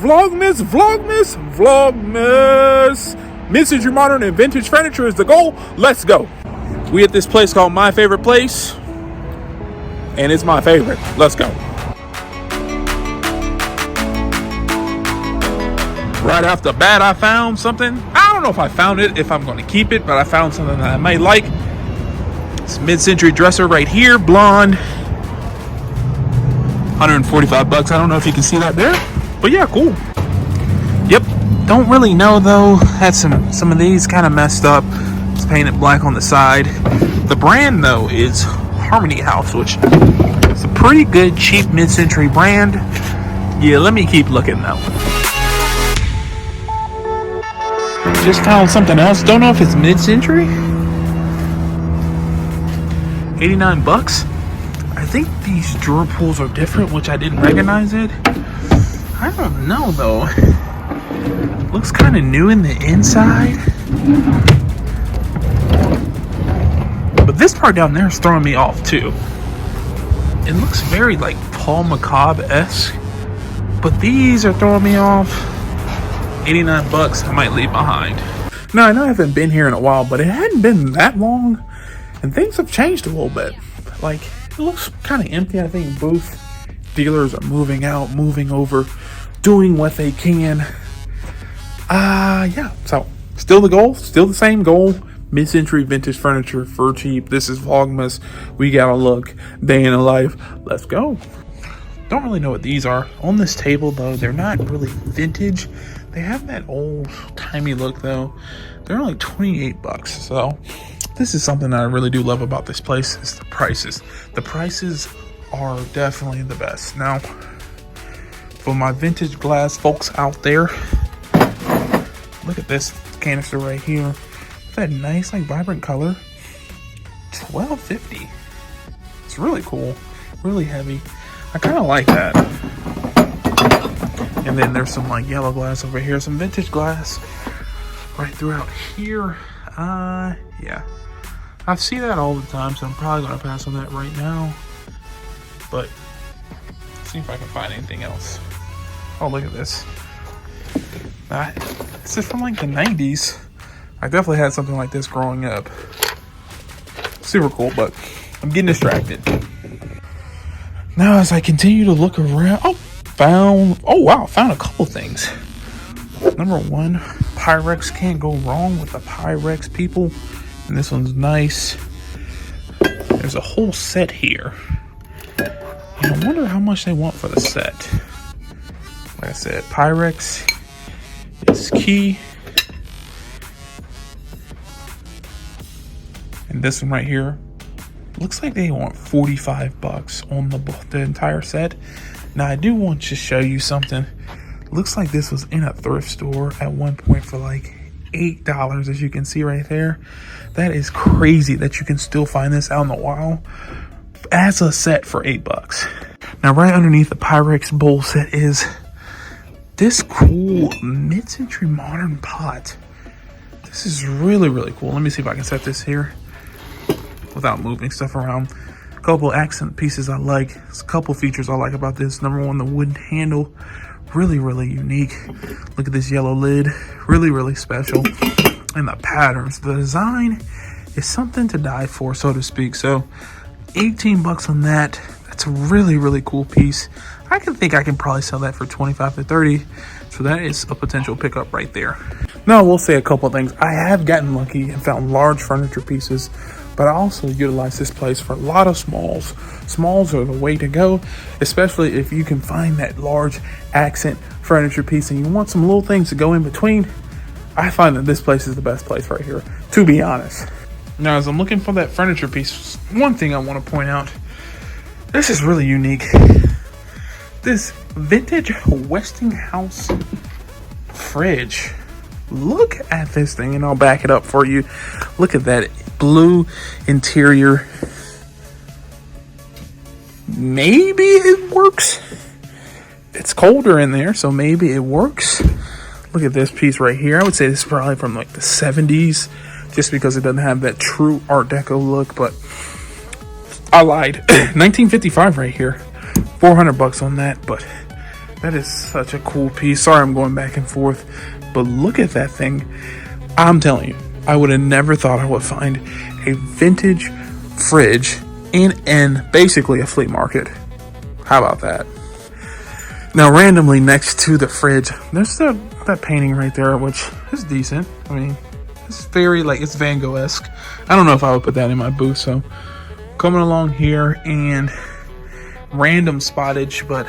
Vlogmas. Mid-century modern and vintage furniture is the goal. Let's go. We at this place called My Favorite Place, and it's my favorite. Let's go. Right off the bat, I found something. I don't know if I found it, if I'm going to keep it, but I found something that I might like. It's a mid-century dresser right here, blonde. 145 bucks. I don't know if you can see that there, but yeah, cool. Yep. Don't really know though. Had some of these kind of messed up. It's painted black on the side. The brand though is Harmony House, which is a pretty good cheap mid-century brand. Yeah, let me keep looking though. Just found something else. Don't know if it's mid-century. 89 bucks. I think these drawer pulls are different, which I didn't recognize it. I don't know though. Looks kind of new in the inside. But this part down there is throwing me off too. It looks very like Paul Macabre-esque. But these are throwing me off. 89 bucks I might leave behind. Now I know I haven't been here in a while, but it hadn't been that long. And things have changed a little bit. Like, it looks kind of empty. I think booth dealers are moving out, moving over, doing what they can. Yeah, so still the goal, still the same goal. Mid-century vintage furniture for cheap. This is Vlogmas. We gotta look. Day in the life. Let's go. Don't really know what these are. On this table though, they're not really vintage. They have that old timey look though. They're only 28 bucks. So this is something that I really do love about this place, is the prices. The prices are definitely the best. Now, for my vintage glass folks out there, look at this canister right here. That nice, like, vibrant color. $12.50. It's really cool. Really heavy. I kind of like that. And then there's some, like, yellow glass over here. Some vintage glass right throughout here. Yeah. I see that all the time, so I'm probably going to pass on that right now. But, let's see if I can find anything else. Oh, look at this. This is from, like, the 90s. I definitely had something like this growing up. Super cool, but I'm getting distracted. Now, as I continue to look around, found a couple things. Number one, Pyrex, can't go wrong with the Pyrex, people. And this one's nice. There's a whole set here. And I wonder how much they want for the set. Like I said, Pyrex is key. And this one right here, looks like they want 45 bucks on the entire set. Now I do want to show you something. Looks like this was in a thrift store at one point for like $8, as you can see right there. That is crazy that you can still find this out in the wild as a set for 8 bucks. Now right underneath the Pyrex bowl set is this cool mid-century modern pot. This is really, really cool. Let me see if I can set this here without moving stuff around. A couple accent pieces I like. There's a couple features I like about this. Number one, the wooden handle. Really, really unique. Look at this yellow lid. Really, really special. And the patterns. The design is something to die for, so to speak. So 18 bucks on that. That's a really, really cool piece. I think I can probably sell that for 25 to 30. So that is a potential pickup right there. Now, I will say a couple of things. I have gotten lucky and found large furniture pieces, but I also utilize this place for a lot of smalls. Smalls are the way to go, especially if you can find that large accent furniture piece and you want some little things to go in between. I find that this place is the best place right here, to be honest. Now, as I'm looking for that furniture piece, one thing I want to point out, this is really unique. This vintage Westinghouse fridge. Look at this thing, and I'll back it up for you. Look at that blue interior. Maybe it works. It's colder in there, so maybe it works. Look at this piece right here. I would say this is probably from like the 70s, just because it doesn't have that true Art Deco look, but I lied. 1955 right here. 400 bucks on that, but That is such a cool piece. Sorry I'm going back and forth, but look at that thing. I'm telling you, I would have never thought I would find a vintage fridge in basically a flea market. How about that? Now, randomly next to the fridge, there's that painting right there, which is decent. I mean, it's very, like, it's Van Gogh-esque. I don't know if I would put that in my booth, so coming along here, and random spottage, but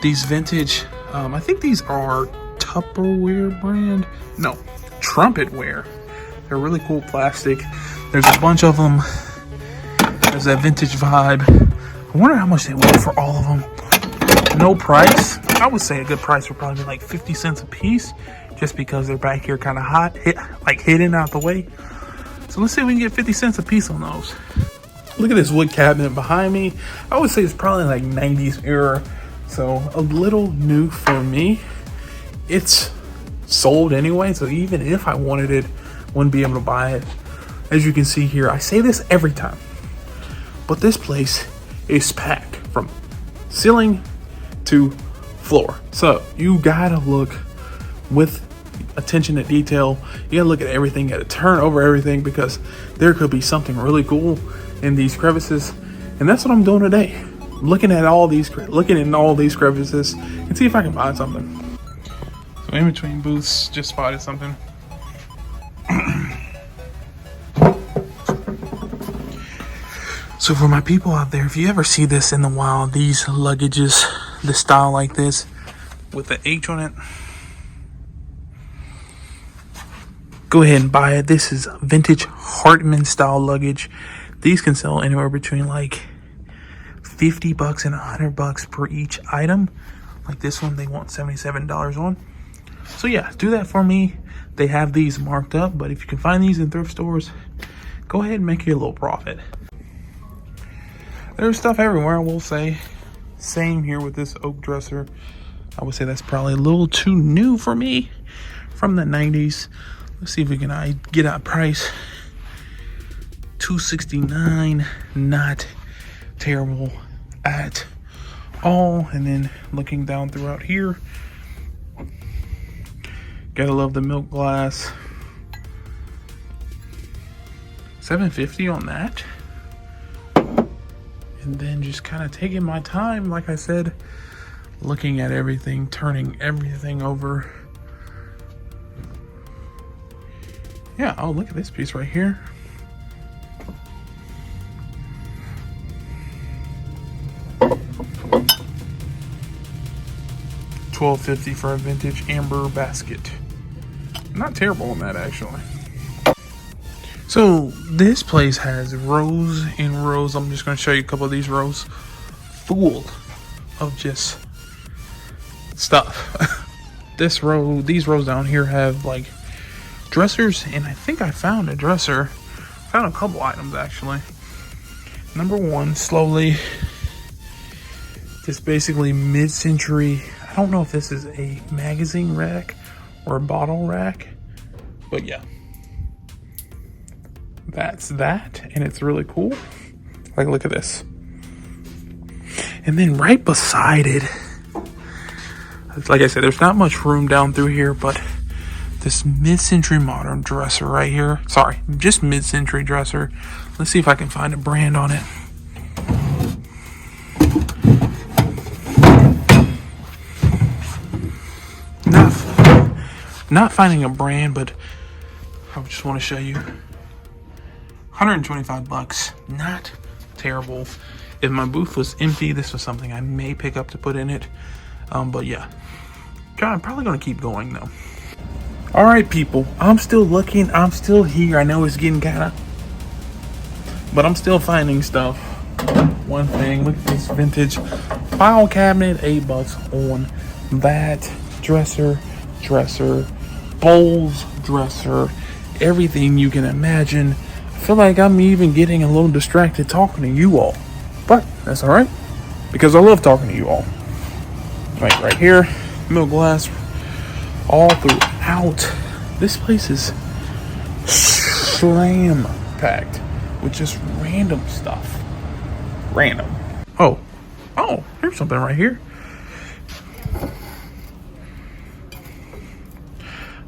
these vintage, I think these are Tupperware brand. No, Trumpetware. They're really cool plastic. There's a bunch of them. There's that vintage vibe. I wonder how much they went for all of them. No price. I would say a good price would probably be like 50 cents a piece, just because they're back here kind of hot, hidden out the way. So let's see if we can get 50 cents a piece on those. Look at this wood cabinet behind me. I would say it's probably like 90s era, so a little new for me. It's sold anyway, so even if I wanted it, wouldn't be able to buy it. As you can see here, I say this every time, but this place is packed from ceiling to floor. So you gotta look with attention to detail. You gotta look at everything, you gotta turn over everything, because there could be something really cool in these crevices. And that's what I'm doing today. Looking in all these crevices and see if I can find something. So in between booths, just spotted something. So for my people out there, if you ever see this in the wild, these luggages, the style like this with the H on it, go ahead and buy it. This is vintage Hartman style luggage. These can sell anywhere between like $50 and $100 per each item. Like this one, they want $77 on. So yeah, do that for me. They have these marked up, but if you can find these in thrift stores, go ahead and make you a little profit. There's stuff everywhere, I will say. Same here with this oak dresser. I would say that's probably a little too new for me, from the 90s. Let's see if we can get a price. $269, not terrible at all. And then looking down throughout here, gotta love the milk glass. $7.50 on that. And then just kind of taking my time, like I said, looking at everything, turning everything over. Yeah, oh, look at this piece right here. $12.50 for a vintage amber basket. Not terrible on that, actually. So this place has rows and rows. I'm just going to show you a couple of these rows full of just stuff. These rows down here have like dressers, and I think I found a dresser. Found a couple items actually. Number one, slowly, just basically mid-century. I don't know if this is a magazine rack or a bottle rack, but yeah. That's that, and it's really cool. Like, look at this. And then right beside it, like I said, there's not much room down through here, but this mid-century modern dresser right here. Sorry, just mid-century dresser. Let's see if I can find a brand on it. Not finding a brand, but I just want to show you. $125, not terrible. If my booth was empty, this was something I may pick up to put in it. But yeah, I'm probably gonna keep going though. All right, people, I'm still looking. I'm still here. I know it's getting but I'm still finding stuff. One thing, look at this vintage file cabinet, $8 on that. Dresser, bowls, dresser, everything you can imagine. I feel like I'm even getting a little distracted talking to you all, but that's all right, because I love talking to you all. Right here, milk glass all throughout. This place is slam packed with just random stuff. Random. Oh, here's something right here.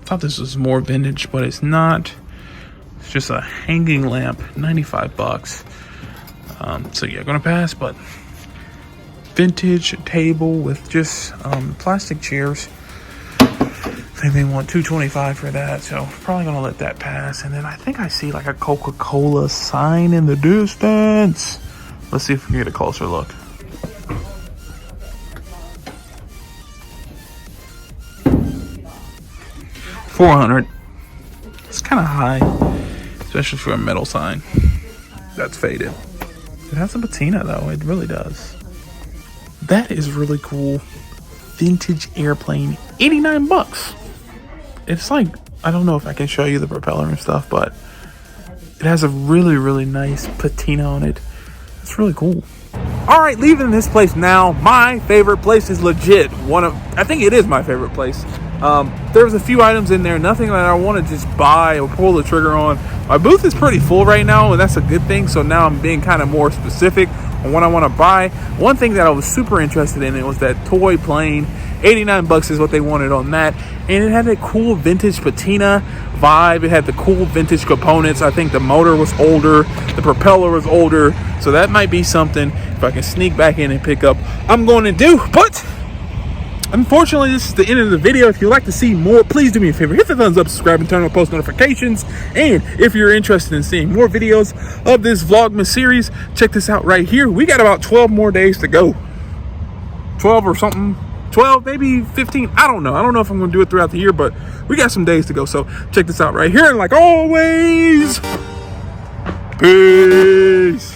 Thought this was more vintage, but it's not. It's just a hanging lamp, 95 bucks. So yeah, gonna pass, but vintage table with just plastic chairs. I think they want $225 for that, so probably gonna let that pass. And then I think I see like a Coca-Cola sign in the distance. Let's see if we can get a closer look. $400. It's kind of high, especially for a metal sign that's faded. It has a patina though, it really does. That is really cool. Vintage airplane, 89 bucks. It's like, I don't know if I can show you the propeller and stuff, but it has a really, really nice patina on it. It's really cool. All right, leaving this place now. My favorite place is legit I think it is my favorite place. There's a few items in there, nothing that I want to just buy or pull the trigger on. My booth is pretty full right now, and that's a good thing. So now I'm being kind of more specific on what I want to buy. One thing that I was super interested in, it was that toy plane. 89 bucks is what they wanted on that, and it had a cool vintage patina vibe. It had the cool vintage components. I think the motor was older, the propeller was older, so that might be something if I can sneak back in and pick up, I'm going to do. But unfortunately, this is the end of the video. If you'd like to see more, please do me a favor, hit the thumbs up, subscribe, and turn on post notifications. And if you're interested in seeing more videos of this Vlogmas series, check this out right here. We got about 12 more days to go. 12 or something. 12, maybe 15. I don't know. I don't know if I'm going to do it throughout the year, but we got some days to go. So check this out right here. And like always, peace.